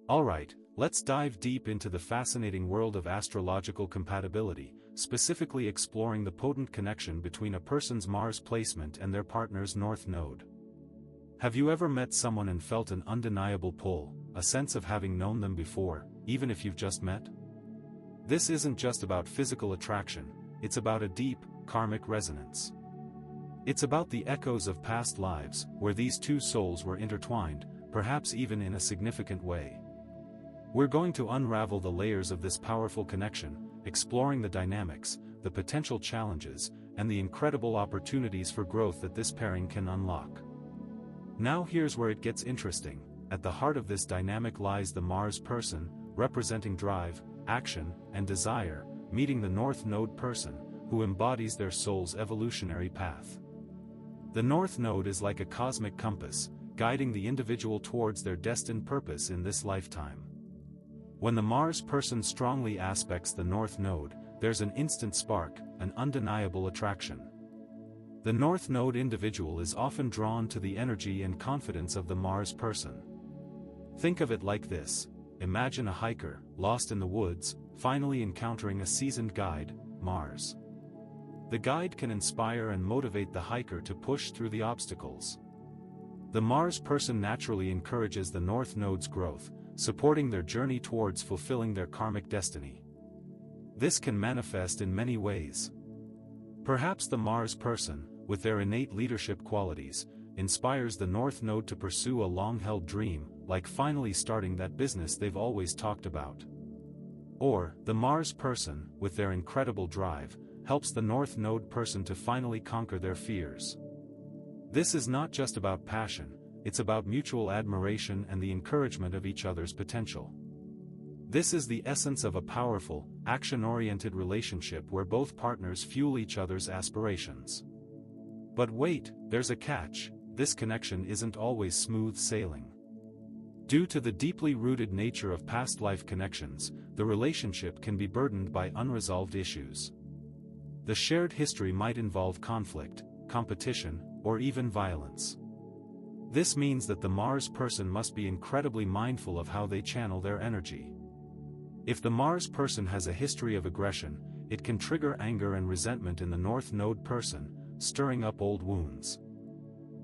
Alright, let's dive deep into the fascinating world of astrological compatibility, specifically exploring the potent connection between a person's Mars placement and their partner's North Node. Have you ever met someone and felt an undeniable pull, a sense of having known them before, even if you've just met? This isn't just about physical attraction, it's about a deep, karmic resonance. It's about the echoes of past lives, where these two souls were intertwined, perhaps even in a significant way. We're going to unravel the layers of this powerful connection, exploring the dynamics, the potential challenges, and the incredible opportunities for growth that this pairing can unlock. Now here's where it gets interesting. At the heart of this dynamic lies the Mars person, representing drive, action, and desire, meeting the North Node person, who embodies their soul's evolutionary path. The North Node is like a cosmic compass, guiding the individual towards their destined purpose in this lifetime. When the Mars person strongly aspects the North Node, there's an instant spark, an undeniable attraction. The North Node individual is often drawn to the energy and confidence of the Mars person. Think of it like this: imagine a hiker, lost in the woods, finally encountering a seasoned guide, Mars. The guide can inspire and motivate the hiker to push through the obstacles. The Mars person naturally encourages the North Node's growth, supporting their journey towards fulfilling their karmic destiny. This can manifest in many ways. Perhaps the Mars person, with their innate leadership qualities, inspires the North Node to pursue a long-held dream, like finally starting that business they've always talked about. Or, the Mars person, with their incredible drive, helps the North Node person to finally conquer their fears. This is not just about passion, it's about mutual admiration and the encouragement of each other's potential. This is the essence of a powerful, action-oriented relationship where both partners fuel each other's aspirations. But wait, there's a catch: this connection isn't always smooth sailing. Due to the deeply rooted nature of past life connections, the relationship can be burdened by unresolved issues. The shared history might involve conflict, competition, or even violence. This means that the Mars person must be incredibly mindful of how they channel their energy. If the Mars person has a history of aggression, it can trigger anger and resentment in the North Node person, stirring up old wounds.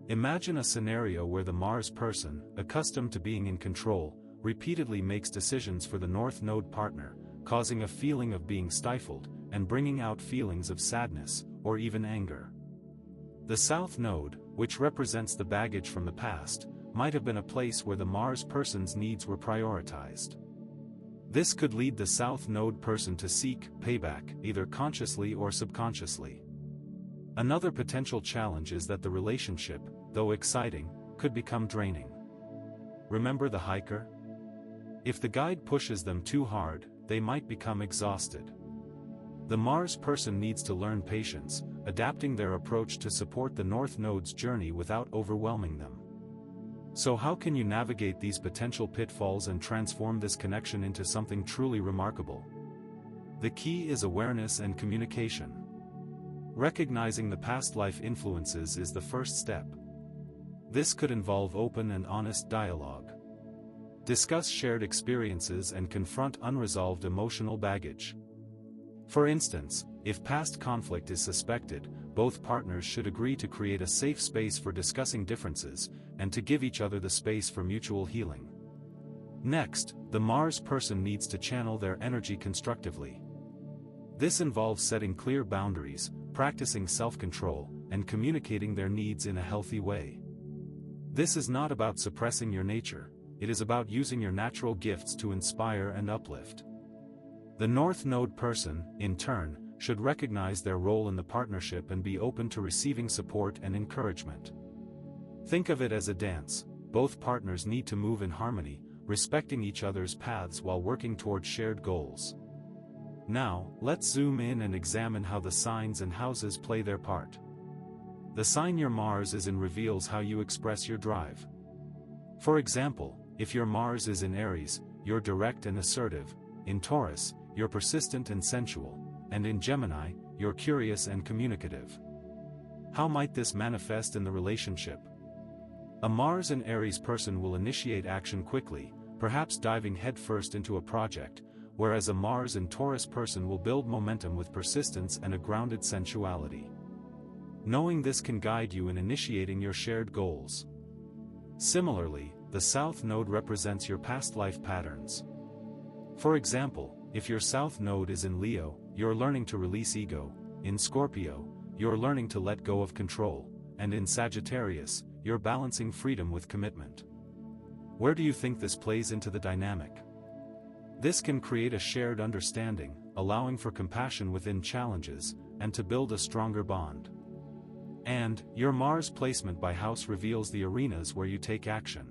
Imagine a scenario where the Mars person, accustomed to being in control, repeatedly makes decisions for the North Node partner, causing a feeling of being stifled, and bringing out feelings of sadness, or even anger. The South Node, which represents the baggage from the past, might have been a place where the Mars person's needs were prioritized. This could lead the South Node person to seek payback, either consciously or subconsciously. Another potential challenge is that the relationship, though exciting, could become draining. Remember the hiker? If the guide pushes them too hard, they might become exhausted. The Mars person needs to learn patience, adapting their approach to support the North Node's journey without overwhelming them. So how can you navigate these potential pitfalls and transform this connection into something truly remarkable? The key is awareness and communication. Recognizing the past life influences is the first step. This could involve open and honest dialogue. Discuss shared experiences and confront unresolved emotional baggage. For instance, if past conflict is suspected, both partners should agree to create a safe space for discussing differences, and to give each other the space for mutual healing. Next, the Mars person needs to channel their energy constructively. This involves setting clear boundaries, practicing self-control, and communicating their needs in a healthy way. This is not about suppressing your nature, it is about using your natural gifts to inspire and uplift. The North Node person, in turn, should recognize their role in the partnership and be open to receiving support and encouragement. Think of it as a dance. Both partners need to move in harmony, respecting each other's paths while working toward shared goals. Now, let's zoom in and examine how the signs and houses play their part. The sign your Mars is in reveals how you express your drive. For example, if your Mars is in Aries, you're direct and assertive; in Taurus, you're persistent and sensual; and in Gemini, you're curious and communicative. How might this manifest in the relationship? A Mars in Aries person will initiate action quickly, perhaps diving headfirst into a project, whereas a Mars in Taurus person will build momentum with persistence and a grounded sensuality. Knowing this can guide you in initiating your shared goals. Similarly, the South Node represents your past life patterns. For example, if your South Node is in Leo, you're learning to release ego, in Scorpio, you're learning to let go of control, and in Sagittarius, you're balancing freedom with commitment. Where do you think this plays into the dynamic? This can create a shared understanding, allowing for compassion within challenges, and to build a stronger bond. And, your Mars placement by house reveals the arenas where you take action.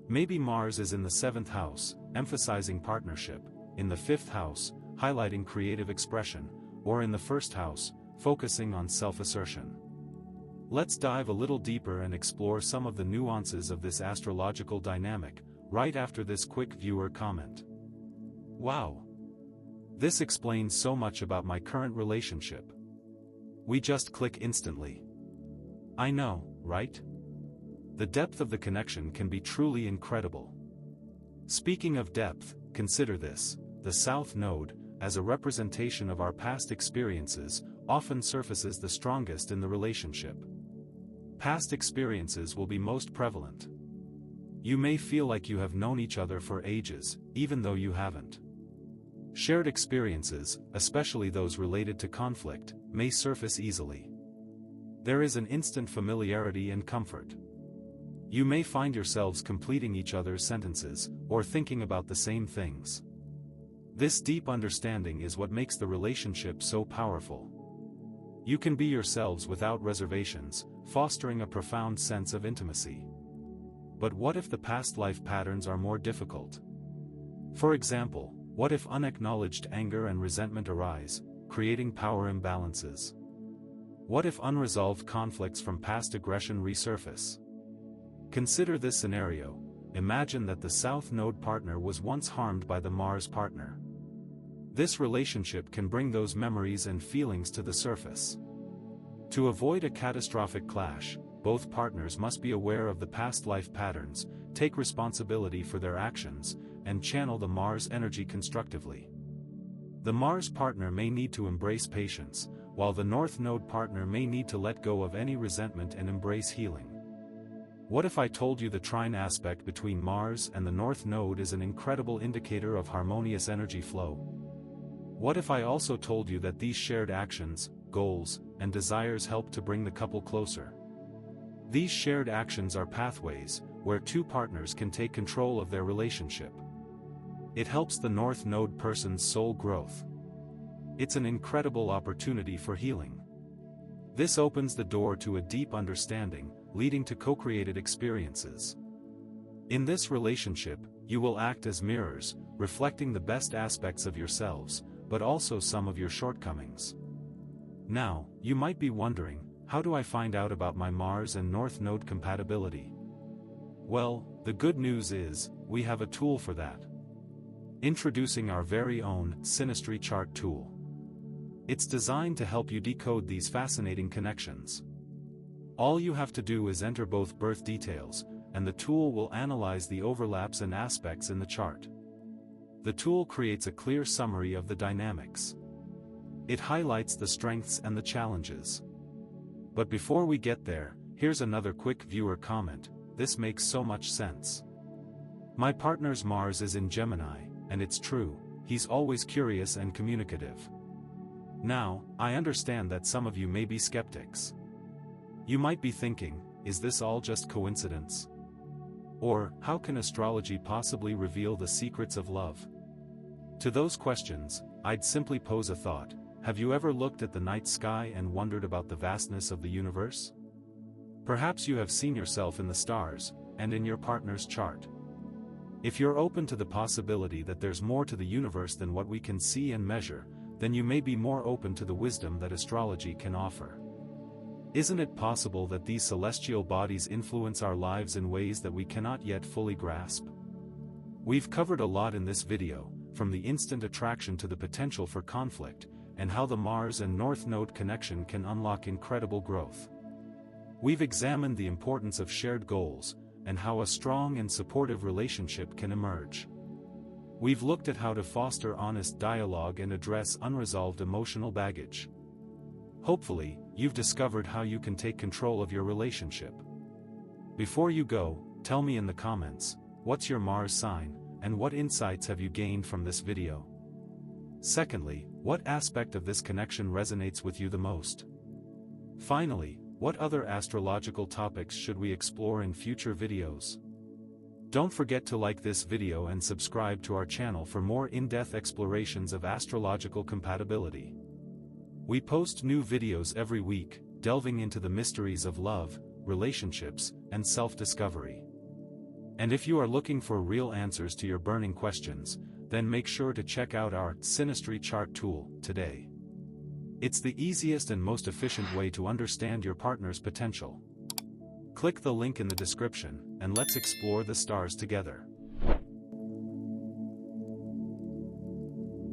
Maybe Mars is in the 7th house, emphasizing partnership, in the 5th house, highlighting creative expression, or in the 1st house, focusing on self-assertion. Let's dive a little deeper and explore some of the nuances of this astrological dynamic, right after this quick viewer comment. Wow! This explains so much about my current relationship. We just click instantly. I know, right? The depth of the connection can be truly incredible. Speaking of depth, consider this: the South Node, as a representation of our past experiences, often surfaces the strongest in the relationship. Past experiences will be most prevalent. You may feel like you have known each other for ages, even though you haven't. Shared experiences, especially those related to conflict, may surface easily. There is an instant familiarity and comfort. You may find yourselves completing each other's sentences, or thinking about the same things. This deep understanding is what makes the relationship so powerful. You can be yourselves without reservations, fostering a profound sense of intimacy. But what if the past life patterns are more difficult? For example, what if unacknowledged anger and resentment arise, creating power imbalances? What if unresolved conflicts from past aggression resurface? Consider this scenario: imagine that the South Node partner was once harmed by the Mars partner. This relationship can bring those memories and feelings to the surface. To avoid a catastrophic clash, both partners must be aware of the past life patterns, take responsibility for their actions, and channel the Mars energy constructively. The Mars partner may need to embrace patience, while the North Node partner may need to let go of any resentment and embrace healing. What if I told you the trine aspect between Mars and the North Node is an incredible indicator of harmonious energy flow? What if I also told you that these shared actions, goals, and desires help to bring the couple closer? These shared actions are pathways, where two partners can take control of their relationship. It helps the North Node person's soul growth. It's an incredible opportunity for healing. This opens the door to a deep understanding, leading to co-created experiences. In this relationship, you will act as mirrors, reflecting the best aspects of yourselves, but also some of your shortcomings. Now, you might be wondering, how do I find out about my Mars and North Node compatibility? Well, the good news is, we have a tool for that. Introducing our very own Synastry chart tool. It's designed to help you decode these fascinating connections. All you have to do is enter both birth details, and the tool will analyze the overlaps and aspects in the chart. The tool creates a clear summary of the dynamics. It highlights the strengths and the challenges. But before we get there, here's another quick viewer comment: this makes so much sense. My partner's Mars is in Gemini, and it's true, he's always curious and communicative. Now, I understand that some of you may be skeptics. You might be thinking, is this all just coincidence? Or, how can astrology possibly reveal the secrets of love? To those questions, I'd simply pose a thought: have you ever looked at the night sky and wondered about the vastness of the universe? Perhaps you have seen yourself in the stars, and in your partner's chart. If you're open to the possibility that there's more to the universe than what we can see and measure, then you may be more open to the wisdom that astrology can offer. Isn't it possible that these celestial bodies influence our lives in ways that we cannot yet fully grasp? We've covered a lot in this video, from the instant attraction to the potential for conflict, and how the Mars and North Node connection can unlock incredible growth. We've examined the importance of shared goals, and how a strong and supportive relationship can emerge. We've looked at how to foster honest dialogue and address unresolved emotional baggage. Hopefully, you've discovered how you can take control of your relationship. Before you go, tell me in the comments, what's your Mars sign, and what insights have you gained from this video? Secondly, what aspect of this connection resonates with you the most? Finally, what other astrological topics should we explore in future videos? Don't forget to like this video and subscribe to our channel for more in-depth explorations of astrological compatibility. We post new videos every week, delving into the mysteries of love, relationships, and self-discovery. And if you are looking for real answers to your burning questions, then make sure to check out our Synastry chart tool today. It's the easiest and most efficient way to understand your partner's potential. Click the link in the description, and let's explore the stars together.